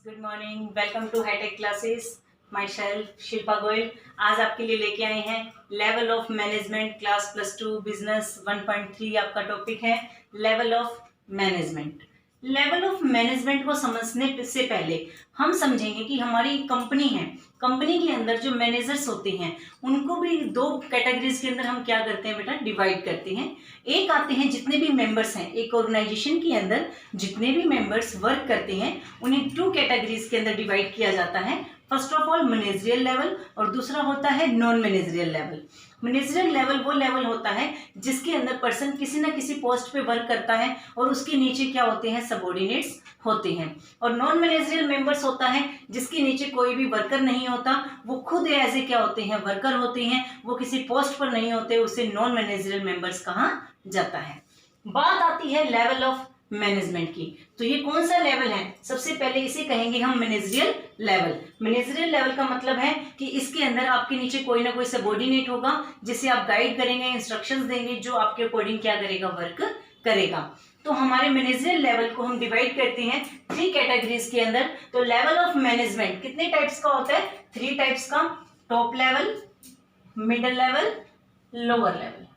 Good morning, welcome to Hitech classes. Myself Shilpa Goyal. आज आपके लिए लेके आए हैं level of management class +2 business 1.3। आपका टॉपिक है level of management. Level of management को समझने से पहले हम समझेंगे कि हमारी कंपनी है, कंपनी के अंदर जो मैनेजर्स होते हैं उनको भी दो कैटेगरीज के अंदर हम क्या करते हैं बेटा, डिवाइड करते हैं। एक आते हैं जितने भी मेंबर्स हैं, एक ऑर्गेनाइजेशन के अंदर जितने भी मेंबर्स वर्क करते हैं उन्हें टू कैटेगरीज के अंदर डिवाइड किया जाता है। First of all managerial level और दूसरा होता है non managerial level. Managerial level वो लेवल होता है जिसके अंदर पर्सन किसी न किसी पोस्ट पे वर्क करता है और उसके नीचे क्या होते हैं, सबऑर्डिनेट्स होते हैं। और नॉन मैनेजरियल मेंबर्स होता है जिसके नीचे कोई भी वर्कर नहीं होता, वो खुद एज ए क्या होते हैं, वर्कर होते हैं, वो किसी पोस्ट पर नहीं होते, उसे नॉन मैनेजरियल मेंबर्स कहा जाता है। बात आती है लेवल ऑफ मैनेजमेंट की, तो ये कौन सा लेवल है? सबसे पहले इसे कहेंगे हम मैनेजरियल लेवल। मैनेजरियल लेवल का मतलब है कि इसके अंदर आपके नीचे कोई ना कोई सबऑर्डिनेट होगा जिसे आप गाइड करेंगे, इंस्ट्रक्शंस देंगे, जो आपके अकॉर्डिंग क्या करेगा, वर्क करेगा। तो हमारे मैनेजरियल लेवल को हम डिवाइड करते हैं 3 कैटेगरीज के अंदर। तो लेवल ऑफ मैनेजमेंट कितने टाइप्स का होता है? 3 टाइप्स का। Top level, middle level, lower level.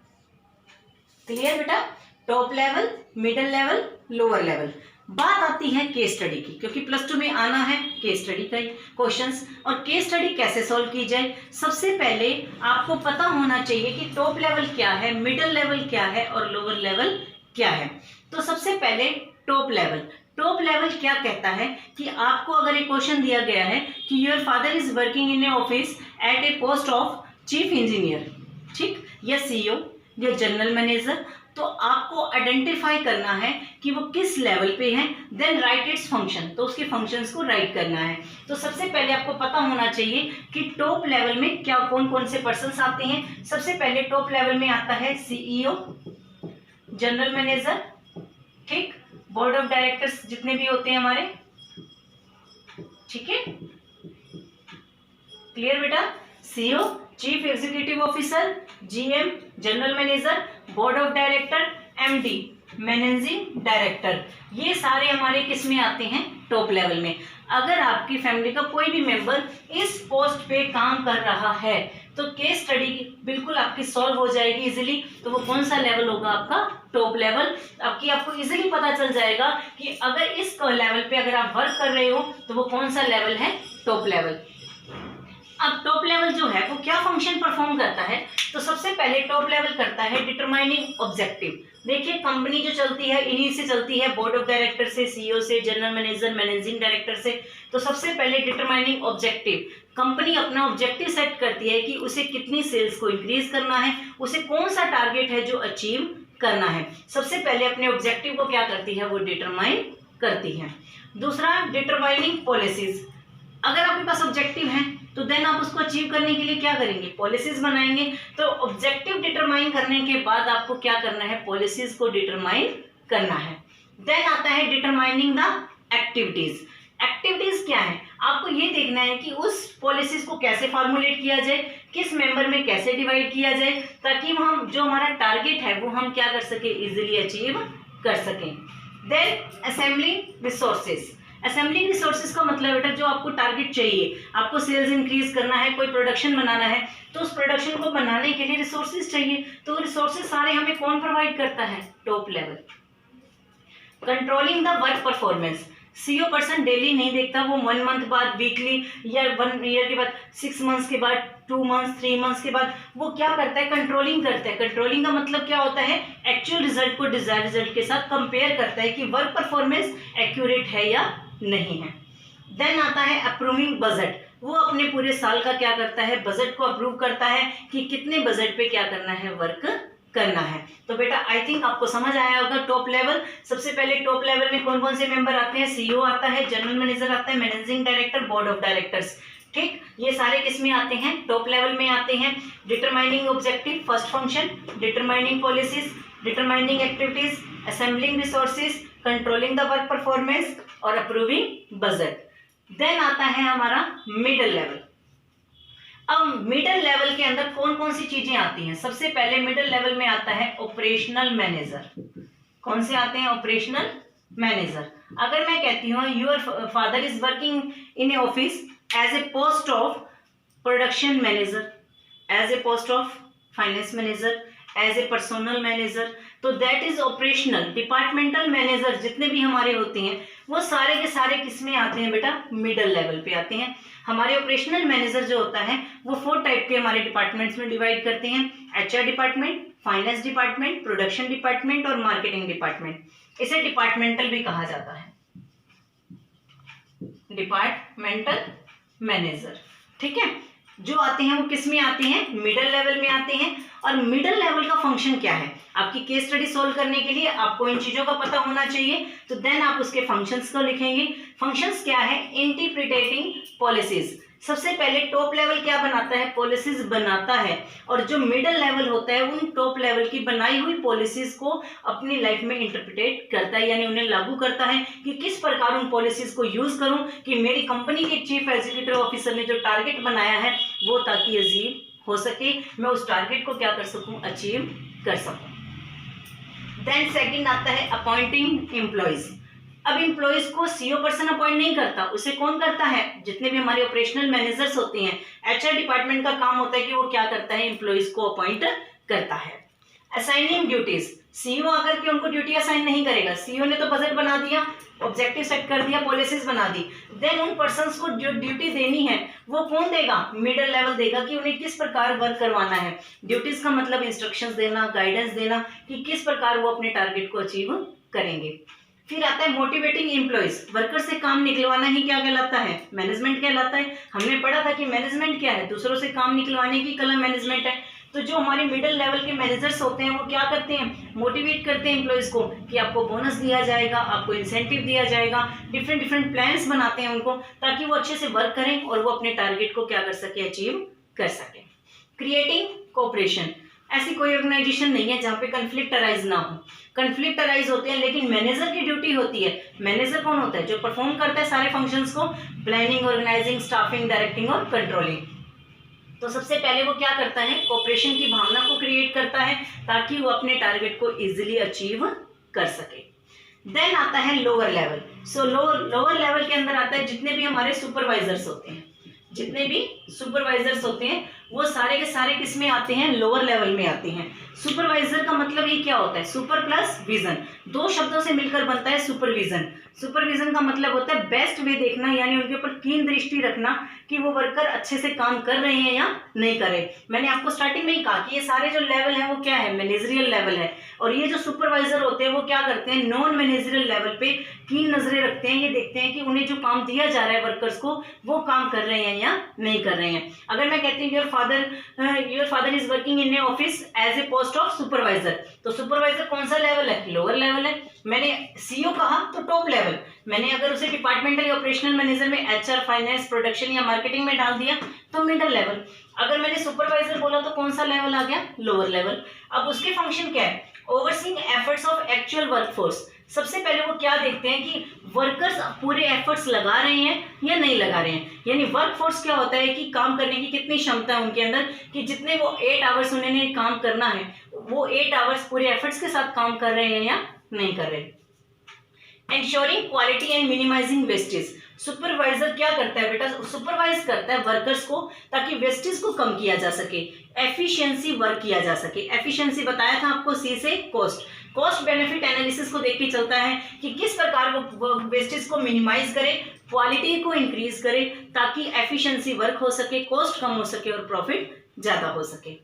Clear बेटा? Top level, middle level, lower level. बात आती है केस स्टडी की, क्योंकि +2 में आना है केस स्टडी का क्वेश्चंस। और केस स्टडी कैसे सॉल्व की जाए? सबसे पहले आपको पता होना चाहिए कि टॉप लेवल क्या है, मिडिल लेवल क्या है और लोअर लेवल क्या है। तो सबसे पहले टॉप लेवल। टॉप लेवल क्या कहता है कि आपको अगर एक क्वेश्चन दिया गया है कि your father is working in a office at A post of chief engineer, ठीक, या सीईओ या जनरल मैनेजर, तो आपको आइडेंटिफाई करना है कि वो किस लेवल पे है। देन राइट इट्स फंक्शन, तो उसके फंक्शंस को राइट करना है। तो सबसे पहले आपको पता होना चाहिए कि टॉप लेवल में क्या कौन कौन से पर्सन्स आते हैं। सबसे पहले टॉप लेवल में आता है सीईओ, जनरल मैनेजर, ठीक, बोर्ड ऑफ डायरेक्टर्स जितने भी होते हैं हमारे, ठीक है, क्लियर बेटा? CEO, chief executive officer, GM, general manager, board of director, MD, managing director, ये सारे हमारे किस में आते हैं? टॉप लेवल में। अगर आपकी फैमिली का कोई भी मेंबर इस पोस्ट पे काम कर रहा है तो केस स्टडी बिल्कुल आपकी सॉल्व हो जाएगी इजीली। तो वो कौन सा लेवल होगा आपका? Top level. आपको इजीली पता चल जाएगा कि अगर इस लेवल पे अगर आप वर्क कर रहे हो तो वो कौन सा लेवल है? Top level. अब टॉप लेवल जो है वो क्या फंक्शन परफॉर्म करता है? तो सबसे पहले टॉप लेवल करता है डिटरमाइनिंग ऑब्जेक्टिव। देखिए कंपनी जो चलती है इन्हीं से चलती है, बोर्ड ऑफ डायरेक्टर से, सीईओ से, जनरल मैनेजर, मैनेजिंग डायरेक्टर से। तो सबसे पहले डिटरमाइनिंग ऑब्जेक्टिव, कंपनी अपना ऑब्जेक्टिव सेट करती है कि उसे कितनी सेल्स को इंक्रीज करना है, उसे कौन सा टारगेट है जो अचीव करना है। सबसे पहले अपने ऑब्जेक्टिव को क्या करती है? वो डिटरमाइन करती है। दूसरा डिटरमाइनिंग पॉलिसीज। अगर आपके पास ऑब्जेक्टिव है तो देन आप उसको अचीव करने के लिए क्या करेंगे? पॉलिसीज बनाएंगे। तो ऑब्जेक्टिव डिटरमाइन करने के बाद आपको क्या करना है? पॉलिसीज को डिटरमाइन करना है। देन आता है डिटरमाइनिंग द एक्टिविटीज। एक्टिविटीज क्या है? आपको ये देखना है कि उस पॉलिसीज को कैसे फॉर्मुलेट किया जाए, किस मेंबर में कैसे डिवाइड किया जाए, ताकि हम जो हमारा टारगेट है वो हम क्या कर सके? इजिली अचीव कर सकें। Then assembling resources. Assembling resources का मतलब बेटा जो आपको टारगेट चाहिए, आपको सेल्स इंक्रीज करना है, कोई प्रोडक्शन बनाना है, तो उस प्रोडक्शन को बनाने के लिए रिसोर्सेज चाहिए। तो रिसोर्सेज सारे हमें कौन प्रोवाइड करता है? Top level. Controlling the work performance. CEO person daily नहीं देखता, वो 1 मंथ बाद, वीकली, या 1 ईयर के बाद, 6 मंथ्स के बाद, 2 मंथ्स, 3 मंथ्स के बाद वो क्या करता है? कंट्रोलिंग करता है। कंट्रोलिंग का मतलब क्या होता है? एक्चुअल रिजल्ट को डिजायर्ड रिजल्ट के साथ कंपेयर करता है कि वर्क परफॉर्मेंस एक्यूरेट है या नहीं है। देन आता है अप्रूविंग बजट। वो अपने पूरे साल का क्या करता है? बजट को अप्रूव करता है कि कितने बजट पे क्या करना है? वर्क करना है। तो बेटा आई थिंक आपको समझ आया होगा टॉप लेवल। सबसे पहले टॉप लेवल में कौन कौन से मेंबर आते हैं? सीईओ आता है, जनरल मैनेजर आता है, managing director, board of directors, ठीक, ये सारे किसमें आते हैं? टॉप लेवल में आते हैं। Determining objective first function, determining policies, determining activities, assembling resources, controlling the work performance और अप्रूविंग बजट। देन आता है हमारा मिडिल लेवल। अब मिडिल लेवल के अंदर कौन कौन सी चीजें आती हैं? सबसे पहले मिडिल लेवल में आता है ऑपरेशनल मैनेजर। कौन से आते हैं? Operational manager. अगर मैं कहती हूँ your father is working in a office as a post of production manager, as a post of finance manager, as a personal manager, तो that is operational. Departmental manager जितने भी हमारे होते हैं वो सारे के सारे किस में आते हैं बेटा, मिडल लेवल पे आते हैं। हमारे ऑपरेशनल मैनेजर जो होता है वो 4 टाइप के हमारे डिपार्टमेंट्स में डिवाइड करते हैं, HR department, finance department, production department और मार्केटिंग डिपार्टमेंट। इसे डिपार्टमेंटल भी कहा जाता है, डिपार्टमेंटल मैनेजर। ठीक है, जो आते हैं वो किस में आते हैं, मिडल लेवल में आते हैं। और मिडल लेवल का फंक्शन क्या है, आपकी केस स्टडी सॉल्व करने के लिए आपको इन चीजों का पता होना चाहिए, तो देन आप उसके फंक्शंस को लिखेंगे। फंक्शंस क्या है, इंटरप्रिटेटिंग पॉलिसीज। सबसे पहले टॉप लेवल क्या बनाता है, पॉलिसीज बनाता है, और जो मिडल लेवल होता है उन टॉप लेवल की बनाई हुई पॉलिसीज को अपनी लाइफ में इंटरप्रिटेट करता है, यानी उन्हें लागू करता है कि किस प्रकार उन पॉलिसीज को यूज करूं कि मेरी कंपनी के चीफ एग्जीक्यूटिव ऑफिसर ने जो टारगेट बनाया है वो ताकि अचीव हो सके, मैं उस टारगेट को क्या कर सकूं, अचीव कर सकूं। देन सेकंड आता है अपॉइंटिंग एम्प्लॉइज। अब एम्प्लॉइज को सीईओ पर्सन अपॉइंट नहीं करता, उसे कौन करता है, जितने भी हमारे ऑपरेशनल मैनेजर्स होते हैं, एचआर डिपार्टमेंट का काम होता है कि वो क्या करता है, एम्प्लॉइज को अपॉइंट करता है। असाइनिंग ड्यूटीज, सीईओ आकर के उनको ड्यूटी असाइन नहीं करेगा, सीईओ ने तो बजट बना दिया, ऑब्जेक्टिव सेट कर दिया, पॉलिसीज बना दी, देन उन पर्संस को जो ड्यूटी देनी है वो कौन देगा, मिडिल लेवल देगा कि उन्हें किस प्रकार वर्क करवाना है। ड्यूटीज का मतलब इंस्ट्रक्शंस देना, गाइडेंस देना कि किस प्रकार वो अपने टारगेट को अचीव करेंगे। फिर आता है मोटिवेटिंग एम्प्लॉइज, वर्कर से काम निकलवाना ही क्या कहलाता है, मैनेजमेंट कहलाता है। हमने पढ़ा था कि मैनेजमेंट क्या है, दूसरों से काम निकलवाने की कला मैनेजमेंट है। तो जो हमारे मिडिल लेवल के मैनेजर्स होते हैं वो क्या करते हैं, मोटिवेट करते हैं एम्प्लॉइज को कि आपको बोनस दिया जाएगा, आपको इंसेंटिव दिया जाएगा, डिफरेंट डिफरेंट प्लान्स बनाते हैं उनको ताकि वो अच्छे से वर्क करें और वो अपने टारगेट को क्या कर सके, अचीव कर सके। क्रिएटिंग कोऑपरेशन, ऐसी कोई ऑर्गेनाइजेशन नहीं है जहाँ पे कंफ्लिक्ट अराइज ना हो। कंफ्लिक्ट अराइज होते हैं लेकिन मैनेजर की ड्यूटी होती है, मैनेजर कौन होता है, जो परफॉर्म करता है सारे फंक्शंस को, प्लानिंग, ऑर्गेनाइजिंग, स्टाफिंग, डायरेक्टिंग और कंट्रोलिंग। तो सबसे पहले वो क्या करता है, कोऑपरेशन की भावना को क्रिएट करता है ताकि वो अपने टारगेट को इजीली अचीव कर सके। देन आता है लोअर लेवल। सो लोअर लेवल के अंदर आता है जितने भी हमारे सुपरवाइजर्स होते हैं, जितने भी सुपरवाइजर्स होते हैं वो सारे के सारे किस में आते हैं, लोअर लेवल में आते हैं। सुपरवाइजर का मतलब ये क्या होता है, सुपर प्लस विजन, 2 शब्दों से मिलकर बनता है सुपरविजन। सुपरविजन का मतलब होता है बेस्ट वे देखना, यानी उनके ऊपर कीन दृष्टि रखना कि वो वर्कर अच्छे से काम कर रहे हैं या नहीं कर रहे। मैंने आपको स्टार्टिंग में ही कहा कि ये सारे जो लेवल हैं वो क्या है, मैनेजरियल लेवल है, और ये जो सुपरवाइजर होते हैं वो क्या करते हैं, नॉन मैनेजरियल लेवल पे कीन नजरें रखते हैं, ये देखते हैं कि उन्हें जो काम दिया जा रहा है वर्कर्स को वो काम कर रहे हैं या नहीं कर रहे हैं। अगर मैं कहती हूँ your father is working in a office as a post of supervisor, तो सुपरवाइजर कौन सा लेवल है, लोअर लेवल है। मैंने सीईओ कहा तो टॉप लेवल, मैंने अगर उसे डिपार्टमेंटल या ऑपरेशनल मैनेजर में एचआर, फाइनेंस, प्रोडक्शन या मार्केटिंग में डाल दिया तो मिडिल लेवल। अगर मैंने सुपरवाइजर बोला तो कौन सा लेवल आ गया, लोअर लेवल। अब उसके फंक्शन क्या है, overseeing efforts of actual workforce. सबसे पहले वो क्या देखते हैं कि वर्कर्स पूरे एफर्ट्स लगा रहे हैं या नहीं लगा रहे हैं, यानी वर्कफोर्स क्या होता है कि काम करने की कितनी क्षमता है उनके अंदर, कि जितने वो 8 आवर्स उन्होंने काम करना है वो 8 आवर्स पूरे एफर्ट्स के साथ काम कर रहे हैं या नहीं कर रहे। Ensuring quality and minimising wastage. Supervisor क्या करता है बेटा, सुपरवाइज करता है वर्कर्स को ताकि वेस्टेज को कम किया जा सके, एफिशिएंसी वर्क किया जा सके। एफिशिएंसी बताया था आपको, सी से कॉस्ट बेनिफिट एनालिसिस को देख के चलता है कि किस प्रकार वो वेस्टेज को मिनिमाइज करे, क्वालिटी को इंक्रीज करे ताकि एफिशिएंसी वर्क हो सके, कॉस्ट कम हो सके और प्रॉफिट ज्यादा हो सके।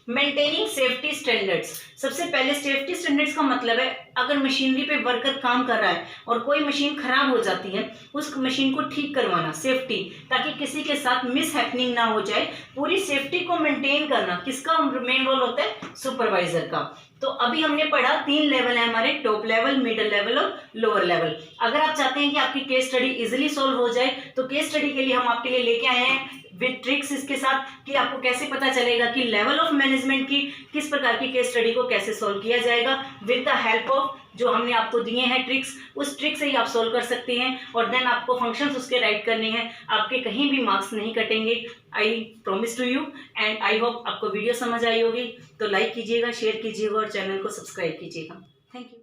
Maintaining safety standards. सबसे पहले सेफ्टी स्टैंडर्ड्स का मतलब है अगर मशीनरी पे वर्कर काम कर रहा है और कोई मशीन खराब हो जाती है उस मशीन को ठीक करवाना, सेफ्टी, ताकि किसी के साथ मिस हैपनिंग ना हो जाए। पूरी सेफ्टी को मेंटेन करना किसका मेन रोल होता है, सुपरवाइजर का। तो अभी हमने पढ़ा 3 लेवल है हमारे, टॉप लेवल, मिडिल लेवल और लोअर लेवल। अगर आप चाहते हैं कि आपकी केस स्टडी इजीली सॉल्व हो जाए तो केस स्टडी के लिए हम आपके लिए लेके आए हैं विद ट्रिक्स इसके साथ कि आपको कैसे पता चलेगा कि लेवल ऑफ मैनेजमेंट की किस प्रकार की केस स्टडी को कैसे सॉल्व किया जाएगा विद द हेल्प ऑफ जो हमने आपको दिए हैं ट्रिक्स, उस ट्रिक से ही आप सॉल्व कर सकते हैं। और देन आपको फंक्शंस उसके राइट करने हैं, आपके कहीं भी मार्क्स नहीं कटेंगे, I promise to you. And I hope आपको वीडियो समझ आई होगी, तो लाइक कीजिएगा, शेयर कीजिएगा और चैनल को सब्सक्राइब कीजिएगा। Thank you.